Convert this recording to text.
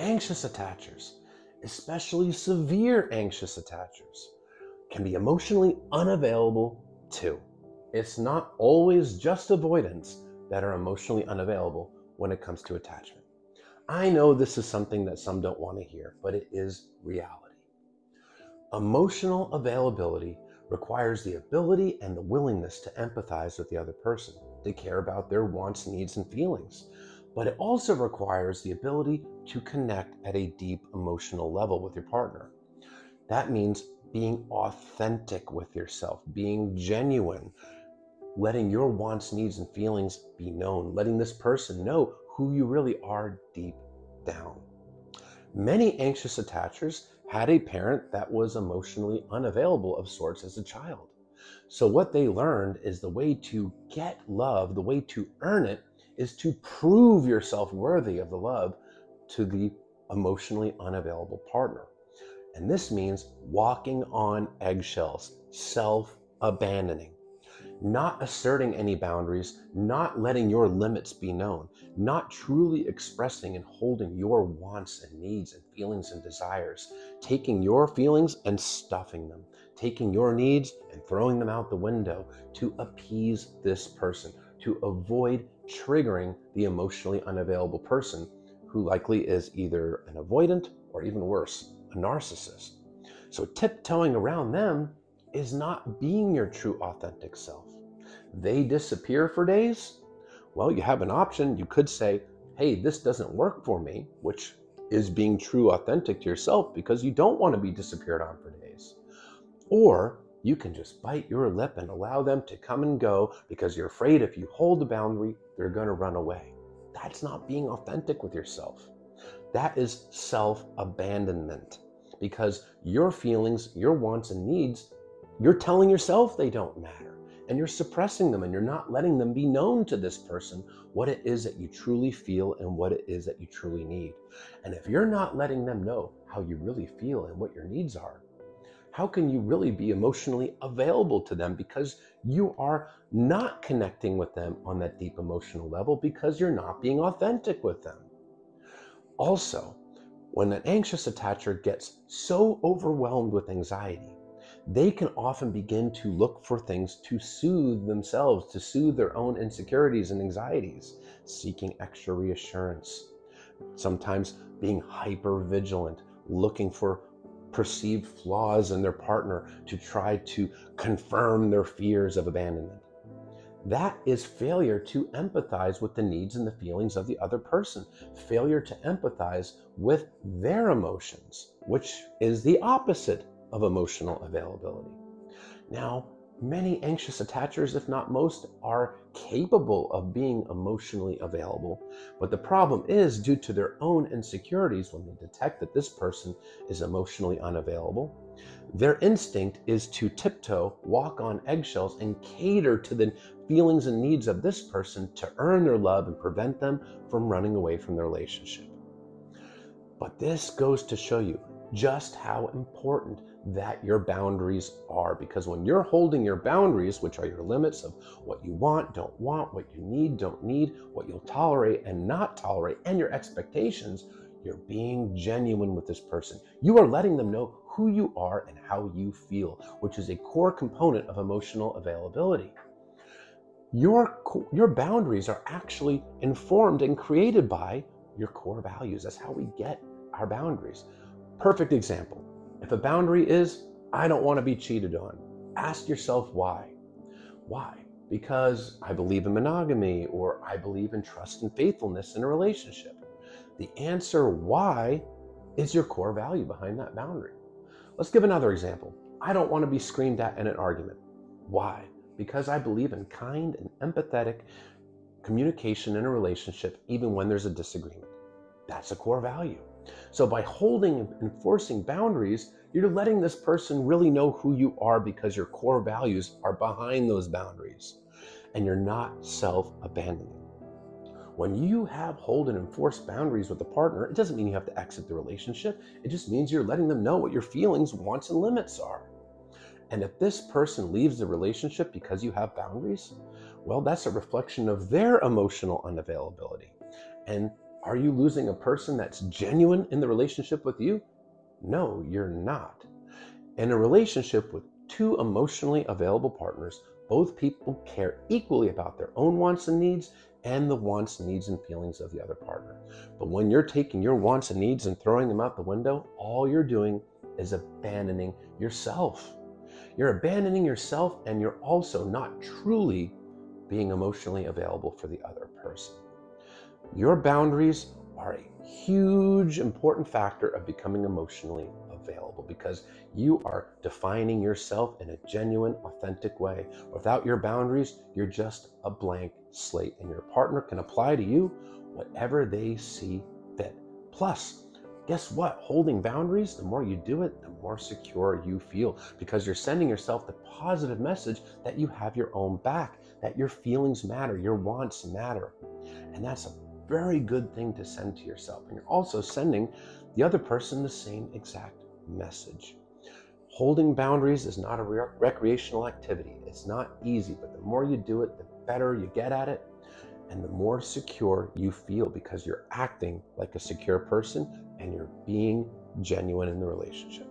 Anxious attachers, especially severe anxious attachers, can be emotionally unavailable too. It's not always just avoidance that are emotionally unavailable when it comes to attachment. I know this is something that some don't want to hear, but it is reality. Emotional availability requires the ability and the willingness to empathize with the other person, to care about their wants, needs, and feelings. But it also requires the ability to connect at a deep emotional level with your partner. That means being authentic with yourself, being genuine, letting your wants, needs, and feelings be known, letting this person know who you really are deep down. Many anxious attachers had a parent that was emotionally unavailable of sorts as a child. So what they learned is the way to get love, the way to earn it, is to prove yourself worthy of the love to the emotionally unavailable partner. And this means walking on eggshells, self-abandoning, not asserting any boundaries, not letting your limits be known, not truly expressing and holding your wants and needs and feelings and desires, taking your feelings and stuffing them, taking your needs and throwing them out the window to appease this person, to avoid triggering the emotionally unavailable person who likely is either an avoidant or even worse, a narcissist. So tiptoeing around them is not being your true authentic self. They disappear for days. Well, you have an option. You could say, hey, this doesn't work for me, which is being true authentic to yourself because you don't want to be disappeared on for days. Or you can just bite your lip and allow them to come and go because you're afraid if you hold the boundary, they're going to run away. That's not being authentic with yourself. That is self-abandonment because your feelings, your wants and needs, you're telling yourself they don't matter. And you're suppressing them and you're not letting them be known to this person what it is that you truly feel and what it is that you truly need. And if you're not letting them know how you really feel and what your needs are, how can you really be emotionally available to them because you are not connecting with them on that deep emotional level because you're not being authentic with them? Also, when an anxious attacher gets so overwhelmed with anxiety, they can often begin to look for things to soothe themselves, to soothe their own insecurities and anxieties, seeking extra reassurance, sometimes being hyper vigilant, looking for perceived flaws in their partner to try to confirm their fears of abandonment. That is failure to empathize with the needs and the feelings of the other person, failure to empathize with their emotions, which is the opposite of emotional availability. Now, many anxious attachers, if not most, are capable of being emotionally available, but the problem is due to their own insecurities when they detect that this person is emotionally unavailable. Their instinct is to tiptoe, walk on eggshells, and cater to the feelings and needs of this person to earn their love and prevent them from running away from the relationship. But this goes to show you just how important that your boundaries are, because when you're holding your boundaries, which are your limits of what you want, don't want, what you need, don't need, what you'll tolerate and not tolerate, and your expectations, you're being genuine with this person. You are letting them know who you are and how you feel, which is a core component of emotional availability. Your boundaries are actually informed and created by your core values. That's how we get our boundaries. Perfect example. If a boundary is, I don't want to be cheated on, ask yourself why. Why? Because I believe in monogamy, or I believe in trust and faithfulness in a relationship. The answer why is your core value behind that boundary. Let's give another example. I don't want to be screamed at in an argument. Why? Because I believe in kind and empathetic communication in a relationship, even when there's a disagreement. That's a core value. So by holding and enforcing boundaries, you're letting this person really know who you are because your core values are behind those boundaries and you're not self-abandoning. When you have hold and enforce boundaries with a partner, it doesn't mean you have to exit the relationship. It just means you're letting them know what your feelings, wants, and limits are. And if this person leaves the relationship because you have boundaries, well, that's a reflection of their emotional unavailability. And Are you losing a person that's genuine in the relationship with you? No, you're not. In a relationship with two emotionally available partners, both people care equally about their own wants and needs and the wants, needs, and feelings of the other partner. But when you're taking your wants and needs and throwing them out the window, all you're doing is abandoning yourself. You're abandoning yourself, and you're also not truly being emotionally available for the other person. Your boundaries are a huge, important factor of becoming emotionally available because you are defining yourself in a genuine, authentic way. Without your boundaries, you're just a blank slate, and your partner can apply to you whatever they see fit. Plus, guess what? Holding boundaries, the more you do it, the more secure you feel because you're sending yourself the positive message that you have your own back, that your feelings matter, your wants matter. And that's a very good thing to send to yourself. And you're also sending the other person the same exact message. Holding boundaries is not a recreational activity. It's not easy, but the more you do it, the better you get at it and the more secure you feel because you're acting like a secure person and you're being genuine in the relationship.